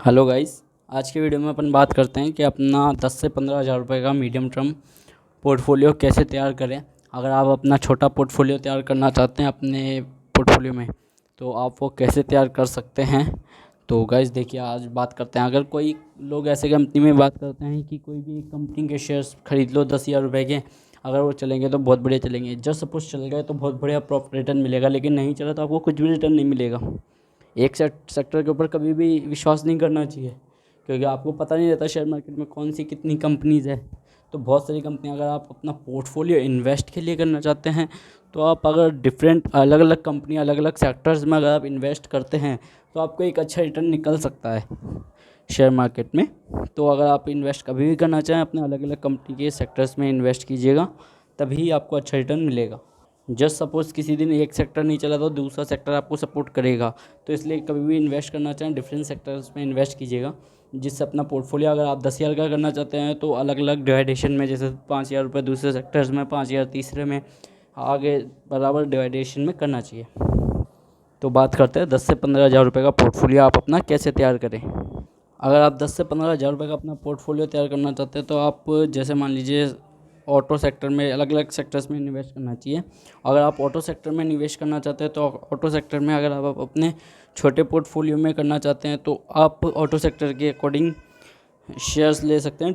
Hello guys. आज के video में अपन बात करते हैं कि अपना 10 से 15 हज़ार रुपये का मीडियम टर्म पोर्टफोलियो कैसे तैयार करें। अगर आप अपना छोटा पोर्टफोलियो तैयार करना चाहते हैं अपने पोर्टफोलियो में, तो आप वो कैसे तैयार कर सकते हैं। तो गाइस देखिए, आज बात करते हैं। अगर कोई लोग ऐसे कंपनी में बात करते हैं कि कोई भी एक कंपनी के शेयर्स खरीद लो 10 हज़ार रुपये के, अगर वो चलेंगे तो बहुत बढ़िया चलेंगे। जस्ट सपोज चल गए तो बहुत बढ़िया प्रॉफिट रिटर्न मिलेगा, लेकिन नहीं चला तो आपको कुछ भी रिटर्न नहीं मिलेगा। एक सेक्टर के ऊपर कभी भी विश्वास नहीं करना चाहिए, क्योंकि आपको पता नहीं रहता शेयर मार्केट में कौन सी कितनी कंपनीज़ है। तो बहुत सारी कंपनियां, अगर आप अपना पोर्टफोलियो इन्वेस्ट के लिए करना चाहते हैं, तो आप अगर डिफरेंट अलग अलग कंपनी अलग अलग सेक्टर्स में अगर आप इन्वेस्ट करते हैं, तो आपको एक अच्छा रिटर्न निकल सकता है शेयर मार्केट में। तो अगर आप इन्वेस्ट कभी भी करना चाहें, अपने अलग अलग कंपनी के सेक्टर्स में इन्वेस्ट कीजिएगा, तभी आपको अच्छा रिटर्न मिलेगा। जस्ट सपोज़ किसी दिन एक सेक्टर नहीं चला तो दूसरा सेक्टर आपको सपोर्ट करेगा। तो इसलिए कभी भी इन्वेस्ट करना चाहें, डिफरेंट सेक्टर्स में इन्वेस्ट कीजिएगा, जिससे अपना पोर्टफोलियो, अगर आप 10 हज़ार का करना चाहते हैं तो अलग अलग डिवाइडेशन में, जैसे 5 हज़ार रुपये दूसरे सेक्टर्स में, 5 हज़ार तीसरे में, आगे बराबर डिवाइडेशन में करना चाहिए। तो बात करते हैं 10 से 15 हज़ार रुपये का पोर्टफोलियो आप अपना कैसे तैयार करें। अगर आप 10 से 15 हज़ार रुपये का अपना पोर्टफोलियो तैयार करना चाहते हैं, तो आप जैसे मान लीजिए ऑटो सेक्टर में, अलग अलग सेक्टर्स में इन्वेस्ट करना चाहिए। अगर आप ऑटो सेक्टर में निवेश करना चाहते हैं, तो ऑटो सेक्टर में अगर आप अपने छोटे पोर्टफोलियो में करना चाहते हैं, तो आप ऑटो सेक्टर के अकॉर्डिंग शेयर्स ले सकते हैं।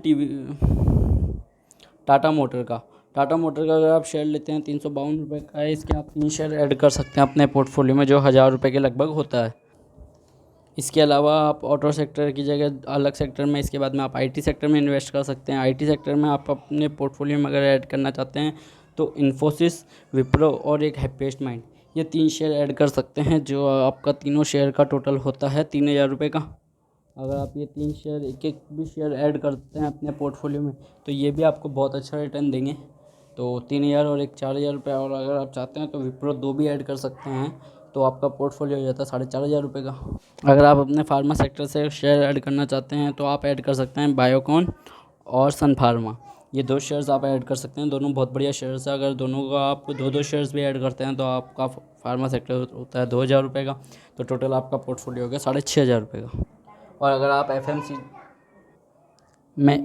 टाटा मोटर का अगर आप शेयर लेते हैं 352 रुपये का है, इसके आप 3 शेयर ऐड कर सकते हैं अपने पोर्टफोलियो में, जो 1000 रुपये के लगभग होता है। इसके अलावा आप ऑटो सेक्टर की जगह अलग सेक्टर में, इसके बाद में आप आईटी सेक्टर में इन्वेस्ट कर सकते हैं। आईटी सेक्टर में आप अपने पोर्टफोलियो में अगर ऐड करना चाहते हैं, तो इन्फोसिस, विप्रो और एक हैप्पीएस्ट माइंड, ये 3 शेयर ऐड कर सकते हैं, जो आपका तीनों शेयर का टोटल होता है 3000 रुपये का। अगर आप ये 3 शेयर, एक एक भी शेयर ऐड करते हैं अपने पोर्टफोलियो में, तो ये भी आपको बहुत अच्छा रिटर्न देंगे। तो 3000 और एक 4000 रुपये, और अगर आप चाहते हैं तो विप्रो 2 भी ऐड कर सकते हैं, तो आपका पोर्टफोलियो हो जाता है 4500 रुपये का। अगर आप अपने फार्मा सेक्टर से शेयर ऐड करना चाहते हैं, तो आप ऐड कर सकते हैं बायोकॉन और सन फार्मा। ये 2 शेयर्स आप ऐड कर सकते हैं, दोनों बहुत बढ़िया शेयर्स है। अगर दोनों का आप 2 शेयर्स भी ऐड करते हैं, तो आपका फार्मा सेक्टर होता है 2000 रुपये का, तो टोटल आपका पोर्टफोलियो हो गया 6500 रुपये का। और अगर आप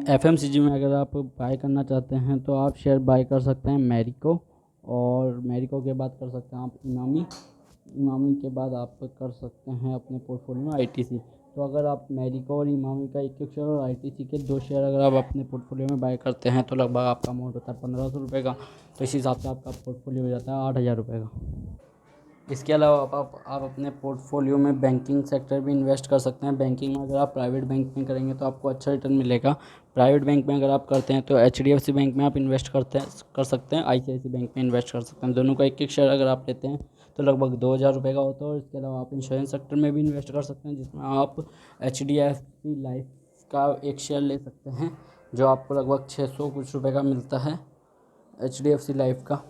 एफएमसीजी में अगर आप बाय करना चाहते हैं, तो आप शेयर बाय कर सकते हैं मैरिको, और मैरिको के बाद कर सकते हैं आप इमामी के बाद आप कर सकते हैं अपने पोर्टफोलियो में आईटीसी। तो अगर आप मैरिको और इमामी का एक एक शेयर और आईटीसी के 2 शेयर अगर आप अपने पोर्टफोलियो में बाय करते हैं, तो लगभग आपका अमाउंट होता है 1500 रुपये का। तो इस हिसाब से आपका पोर्टफोलियो हो जाता है 8000 रुपये का। इसके अलावा आप अपने पोर्टफोलियो में बैंकिंग सेक्टर भी इन्वेस्ट कर सकते हैं। बैंकिंग में अगर आप प्राइवेट बैंक में करेंगे, तो आपको अच्छा रिटर्न मिलेगा। प्राइवेट बैंक में अगर आप करते हैं, तो एचडीएफसी बैंक में आप इन्वेस्ट कर सकते हैं, आईसीआईसी बैंक में इन्वेस्ट कर सकते हैं। दोनों का एक एक शेयर अगर आप लेते हैं, तो लगभग 2000 रुपये का होता है। और इसके अलावा आप इंश्योरेंस सेक्टर में भी इन्वेस्ट कर सकते हैं, जिसमें आप एचडीएफसी लाइफ का एक शेयर ले सकते हैं, जो आपको लगभग 600 कुछ रुपये का मिलता है, एचडीएफसी लाइफ का।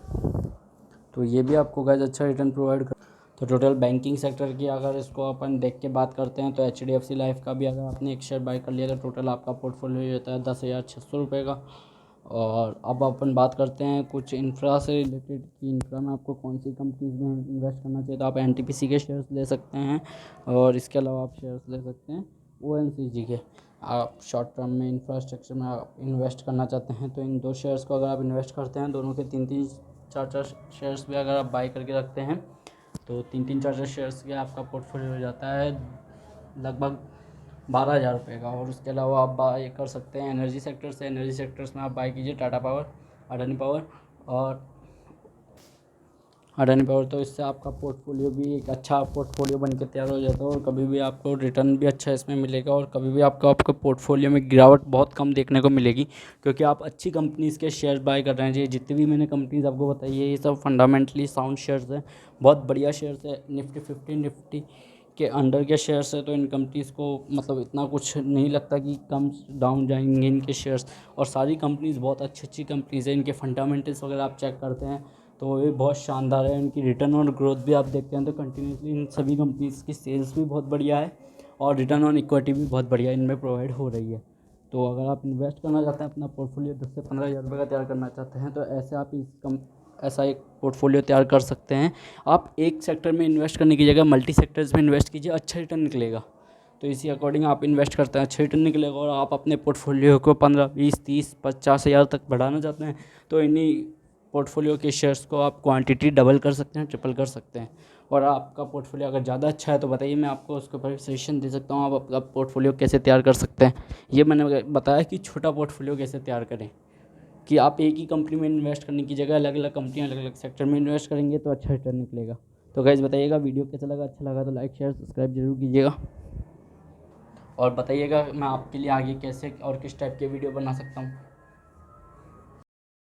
तो ये भी आपको गाइस अच्छा रिटर्न प्रोवाइड कर। तो टोटल बैंकिंग सेक्टर की अगर इसको अपन देख के बात करते हैं, तो एचडीएफसी लाइफ का भी अगर आपने एक शेयर बाय कर लिया, तो टोटल आपका पोर्टफोलियो होता है 10,600 रुपये का। और अब अपन बात करते हैं कुछ इंफ्रा से रिलेटेड, कि इंफ्रा में आपको कौन सी कंपनीज में इन्वेस्ट करना चाहिए। तो आप एनटीपीसी के शेयर्स ले सकते हैं, और इसके अलावा आप शेयर्स ले सकते हैं ओएनजीसी के। आप शॉर्ट टर्म में इंफ्रास्ट्रक्चर में आप इन्वेस्ट करना चाहते हैं, तो इन 2 शेयर्स को अगर आप इन्वेस्ट करते हैं, दोनों के 3-3 4-4 शेयर्स भी अगर आप बाई करके रखते हैं, तो 3-3 4-4 शेयर्स के आपका पोर्टफोलियो हो जाता है लगभग 12,000 रुपये का। और उसके अलावा आप बाई कर सकते हैं एनर्जी सेक्टर से। एनर्जी सेक्टर्स में आप बाई कीजिए टाटा पावर, अडानी पावर और अडानी पावर। तो इससे आपका पोर्टफोलियो भी एक अच्छा पोर्टफोलियो बन के तैयार हो जाता है, और कभी भी आपको रिटर्न भी अच्छा इसमें मिलेगा, और कभी भी आपको पोर्टफोलियो में गिरावट बहुत कम देखने को मिलेगी, क्योंकि आप अच्छी कंपनीज़ के शेयर बाय कर रहे हैं। ये जितनी भी मैंने कंपनीज़ आपको बताई है, ये सब फंडामेंटली साउंड शेयर्स हैं, बहुत बढ़िया शेयर्स है। निफ्टी 50 निफ्टी के अंडर के शेयर्स है, तो इन कंपनीज़ को मतलब इतना कुछ नहीं लगता कि कम डाउन जाएंगे इनके शेयर्स। और सारी कंपनीज़ बहुत अच्छी अच्छी कंपनीज़ हैं, इनके फंडामेंटल्स वगैरह आप चेक करते हैं, तो ये बहुत शानदार है। इनकी रिटर्न और ग्रोथ भी आप देखते हैं, तो कंटिन्यूसली इन सभी कंपनीज़ की सेल्स भी बहुत बढ़िया है, और रिटर्न ऑन इक्विटी भी बहुत बढ़िया इनमें प्रोवाइड हो रही है। तो अगर आप इन्वेस्ट करना चाहते हैं, अपना पोर्टफोलियो 10 से 15 हज़ार रुपये का तैयार करना चाहते हैं, तो ऐसे आप ऐसा एक पोर्टफोलियो तैयार कर सकते हैं। आप एक सेक्टर में इन्वेस्ट करने की जगह मल्टी सेक्टर्स में इन्वेस्ट कीजिए, अच्छा रिटर्न निकलेगा। तो इसी अकॉर्डिंग आप इन्वेस्ट करते हैं, अच्छे रिटर्न निकलेगा। और आप अपने पोर्टफोलियो को 15, 20, 30, 50 हज़ार तक बढ़ाना चाहते हैं तो इन्हीं पोर्टफोलियो के शेयर्स को आप क्वांटिटी डबल कर सकते हैं, ट्रिपल कर सकते हैं। और आपका पोर्टफोलियो अगर ज़्यादा अच्छा है तो बताइए, मैं आपको उसके ऊपर सजेशन दे सकता हूँ आप अपना पोर्टफोलियो कैसे तैयार कर सकते हैं। ये मैंने बताया कि छोटा पोर्टफोलियो कैसे तैयार करें, कि आप एक ही कंपनी में इन्वेस्ट करने की जगह अलग अलग कंपनियाँ, अलग अलग सेक्टर में इन्वेस्ट करेंगे तो अच्छा रिटर्न निकलेगा। तो गाइस बताइएगा वीडियो कैसा लगा, अच्छा लगा तो लाइक शेयर सब्सक्राइब जरूर कीजिएगा। और बताइएगा मैं आपके लिए आगे कैसे और किस टाइप के वीडियो बना सकता हूँ।